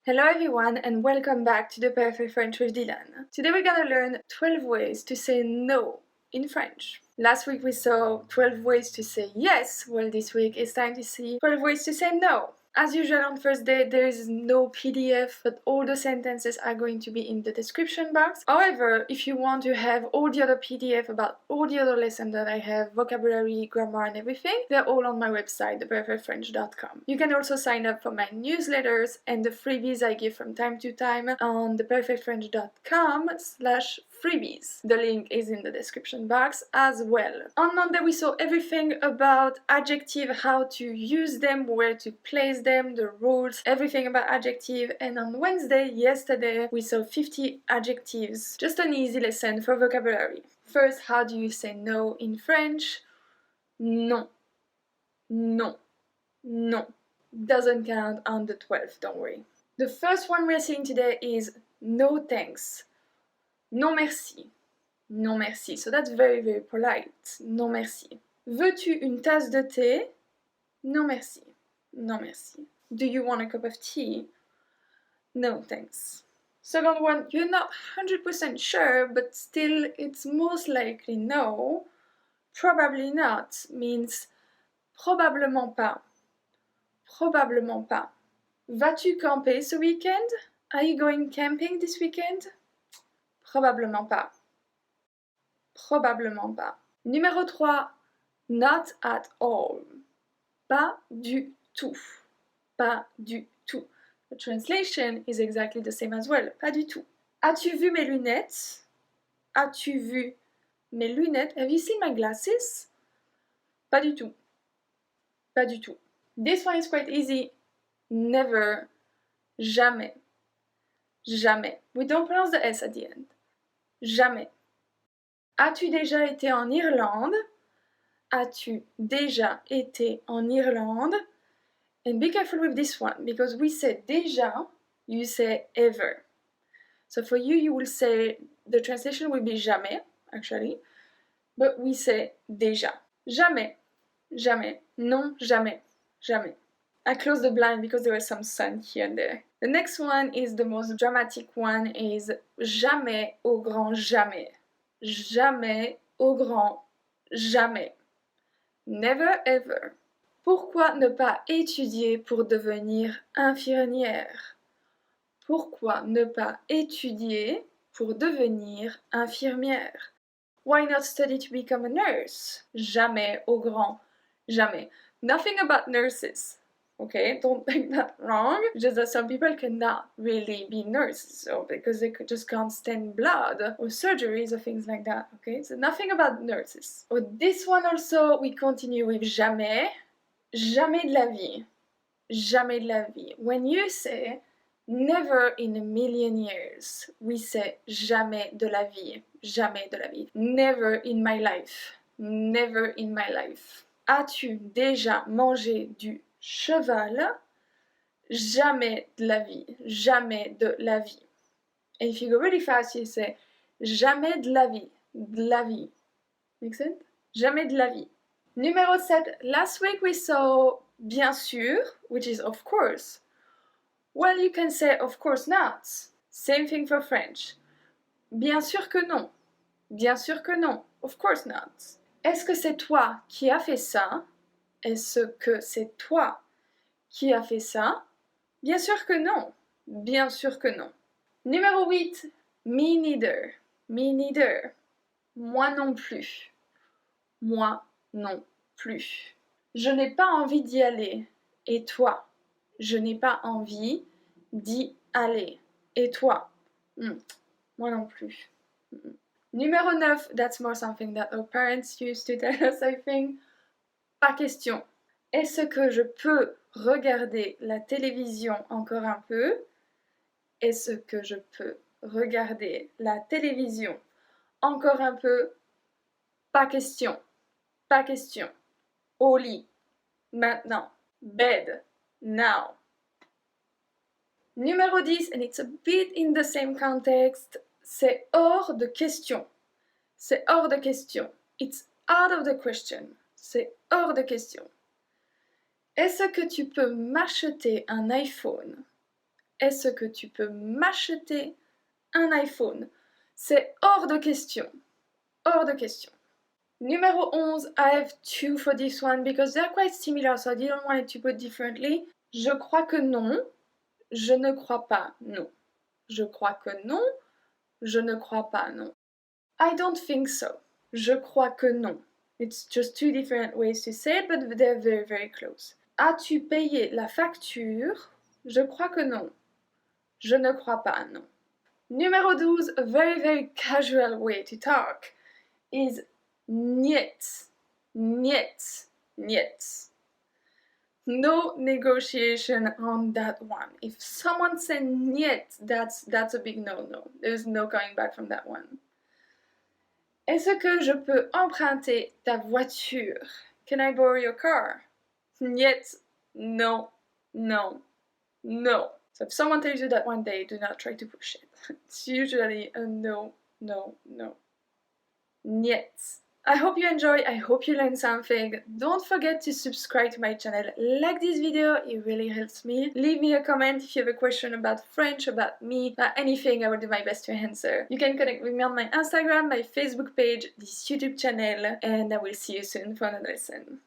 Hello everyone and welcome back to the Perfect French with Dylane. Today we're gonna learn 12 ways to say no in French. Last week we saw 12 ways to say yes, well this week it's time to see 12 ways to say no. As usual on first day there is no PDF, but all the sentences are going to be in the description box. However, if you want to have all the other PDF about all the other lessons that I have, vocabulary, grammar and everything, they're all on my website, theperfectfrench.com. You can also sign up for my newsletters and the freebies I give from time to time on theperfectfrench.com/freebies. The link is in the description box as well. On Monday we saw everything about adjective, how to use them, where to place them, the rules, everything about adjective. And on Wednesday, yesterday, we saw 50 adjectives. Just an easy lesson for vocabulary. First, how do you say no in French? Non. Non. Non. Doesn't count on the 12, don't worry. The first one we're seeing today is no thanks. Non merci. Non merci. So that's very, very polite. Non merci. Veux-tu une tasse de thé? Non merci. Non merci. Do you want a cup of tea? No thanks. Second one, you're not 100% sure, but still it's most likely no. Probably not means probablement pas. Probablement pas. Vas-tu camper ce weekend? Are you going camping this weekend? Probablement pas. Probablement pas. Numéro 3, not at all. Pas du tout. Pas du tout. The translation is exactly the same as well. Pas du tout. As-tu vu mes lunettes? As-tu vu mes lunettes? Have you seen my glasses? Pas du tout. Pas du tout. This one is quite easy. Never. Jamais. Jamais. We don't pronounce the S at the end. Jamais. As-tu déjà été en Irlande? As-tu déjà été en Irlande? And be careful with this one, because we say déjà, you say ever. So for you, you will say, the translation will be jamais, actually, but we say déjà. Jamais, jamais, non, jamais, jamais. I closed the blind because there was some sun here and there. The next one is the most dramatic one, is jamais au grand jamais. Jamais au grand jamais. Never ever. Pourquoi ne pas étudier pour devenir infirmière? Pourquoi ne pas étudier pour devenir infirmière? Why not study to become a nurse? Jamais au grand jamais. Nothing about nurses. Okay, don't take that wrong. Just that some people cannot really be nurses, so because they just can't stand blood or surgeries or things like that. Okay, so nothing about nurses. Oh, this one also we continue with jamais. Jamais de la vie. Jamais de la vie. When you say never in a million years, we say jamais de la vie. Jamais de la vie. Never in my life. Never in my life. As-tu déjà mangé du cheval? Jamais de la vie. Jamais de la vie. And if you go really fast, you say jamais de la vie. De la vie. Make sense? Jamais de la vie. Numéro 7. Last week we saw bien sûr, which is of course. Well, you can say of course not. Same thing for French. Bien sûr que non. Bien sûr que non. Of course not. Est-ce que c'est toi qui as fait ça? Est-ce que c'est toi qui as fait ça? Bien sûr que non. Bien sûr que non. Numéro 8. Me neither. Me neither. Moi non plus. Moi non plus. Je n'ai pas envie d'y aller. Et toi? Je n'ai pas envie d'y aller. Et toi? Moi non plus. Numéro 9, that's more something that our parents used to tell us, I think. Pas question. Est-ce que je peux regarder la télévision encore un peu? Est-ce que je peux regarder la télévision encore un peu? Pas question. Pas question. Au lit. Maintenant. Bed. Now. Numéro 10, and it's a bit in the same context, c'est hors de question. C'est hors de question. It's out of the question. C'est hors de question. Est-ce que tu peux m'acheter un iPhone? Est-ce que tu peux m'acheter un iPhone? C'est hors de question. Hors de question. Numéro 11, I have two for this one because they're quite similar, so I didn't want it to put differently. Je crois que non. Je ne crois pas, non. Je crois que non. Je ne crois pas, non. I don't think so. Je crois que non. It's just two different ways to say it, but they're very, very close. As-tu payé la facture? Je crois que non. Je ne crois pas, non. Numéro 12, a very, very casual way to talk is niet. Niet. Niet. No negotiation on that one. If someone says niet, that's a big no-no. There's no coming back from that one. Est-ce que je peux emprunter ta voiture? Can I borrow your car? Niet. No. No. No. So if someone tells you that one day, do not try to push it. It's usually a no, no, no. Niet. I hope you enjoy, I hope you learned something. Don't forget to subscribe to my channel, like this video, it really helps me. Leave me a comment if you have a question about French, about me, about anything, I will do my best to answer. You can connect with me on my Instagram, my Facebook page, this YouTube channel, and I will see you soon for another lesson.